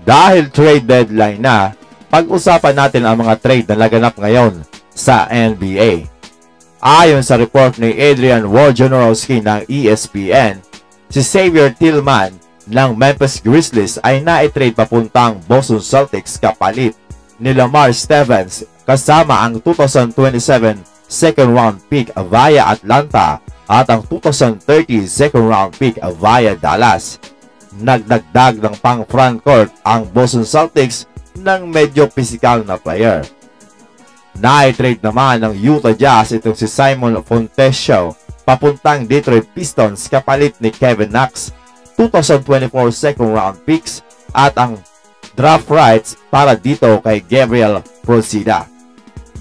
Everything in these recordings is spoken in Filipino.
Dahil trade deadline na, pag-usapan natin ang mga trade na naganap ngayon sa NBA. Ayon sa report ni Adrian Wojnarowski ng ESPN, si Xavier Tillman ng Memphis Grizzlies ay na-trade papuntang Boston Celtics kapalit ni Lamar Stevens kasama ang 2027 second round pick via Atlanta at ang 2030 second round pick via Dallas. Nagdagdag ng pang frontcourt ang Boston Celtics ng medyo pisikal na player. Na-trade naman ng Utah Jazz itong si Simon Fontecchio papuntang Detroit Pistons kapalit ni Kevin Knox, 2024 second round picks at ang draft rights para dito kay Gabriel Procida.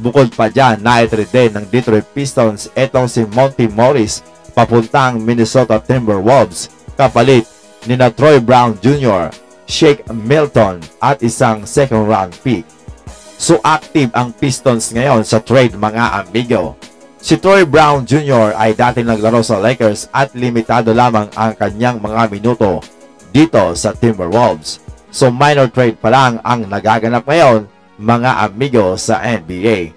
Bukod pa dyan, na-trade din ng Detroit Pistons itong si Monty Morris papuntang Minnesota Timberwolves kapalit ni na Troy Brown Jr., Shake Milton at isang second round pick. So active ang Pistons ngayon sa trade mga amigo. Si Troy Brown Jr. ay dating naglaro sa Lakers at limitado lamang ang kanyang mga minuto dito sa Timberwolves. So minor trade pa lang ang nagaganap ngayon mga amigo sa NBA.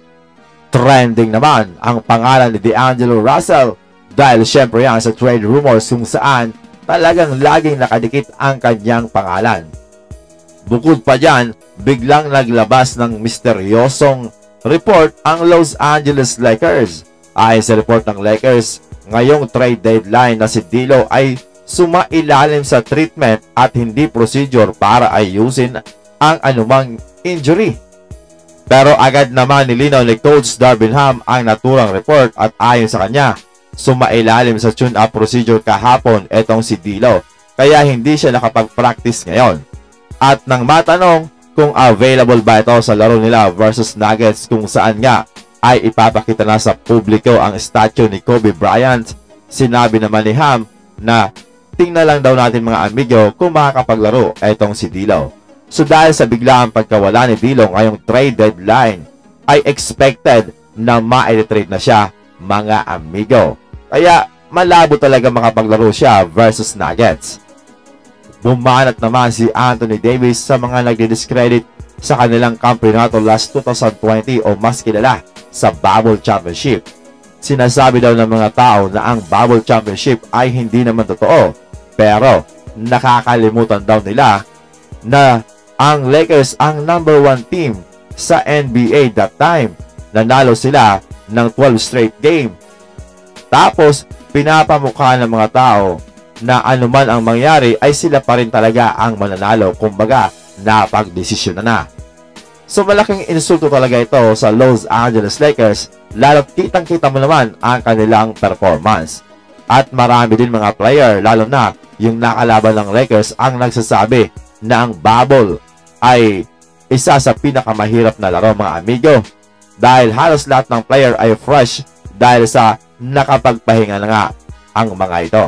Trending naman ang pangalan ni D'Angelo Russell dahil syempre yan sa trade rumors kung saan talagang laging nakadikit ang kanyang pangalan. Bukod pa dyan, biglang naglabas ng misteryosong report ang Los Angeles Lakers. Ayon sa report ng Lakers, ngayong trade deadline na si D'Lo ay sumailalim sa treatment at hindi procedure para ayusin ang anumang injury. Pero agad naman nilinaw ni Coach Darvin Ham ang naturang report at ayon sa kanya, sumailalim sa tune-up procedure kahapon etong si D'Lo kaya hindi siya nakapag-practice ngayon. At nang matanong kung available ba ito sa laro nila versus Nuggets kung saan nga ay ipapakita na sa publiko ang statue ni Kobe Bryant, sinabi naman ni Ham na tingnan lang daw natin mga amigo kung makakapaglaro etong si D'Lo. So dahil sa biglaang pagkawala ni D'Lo ngayong trade deadline ay expected na ma-trade na siya mga amigo. Kaya malabo talaga makapaglaro siya versus Nuggets. Bumanat naman si Anthony Davis sa mga nagdi-discredit sa kanilang kampeonato last 2020 o mas kilala sa Bubble Championship. Sinasabi daw ng mga tao na ang Bubble Championship ay hindi naman totoo, pero nakakalimutan daw nila na ang Lakers ang number 1 team sa NBA that time. Nanalo sila ng 12 straight game. Tapos, pinapamukha ng mga tao na anuman ang mangyari ay sila pa rin talaga ang mananalo. Kumbaga, napag-desisyon na. So, malaking insulto talaga ito sa Los Angeles Lakers, lalo't kitang-kita mo naman ang kanilang performance. At marami din mga player, lalo na yung nakalaban ng Lakers, ang nagsasabi na ang bubble ay isa sa pinakamahirap na laro mga amigo. Dahil halos lahat ng player ay fresh dahil sa nakapagpahinga na nga ang mga ito.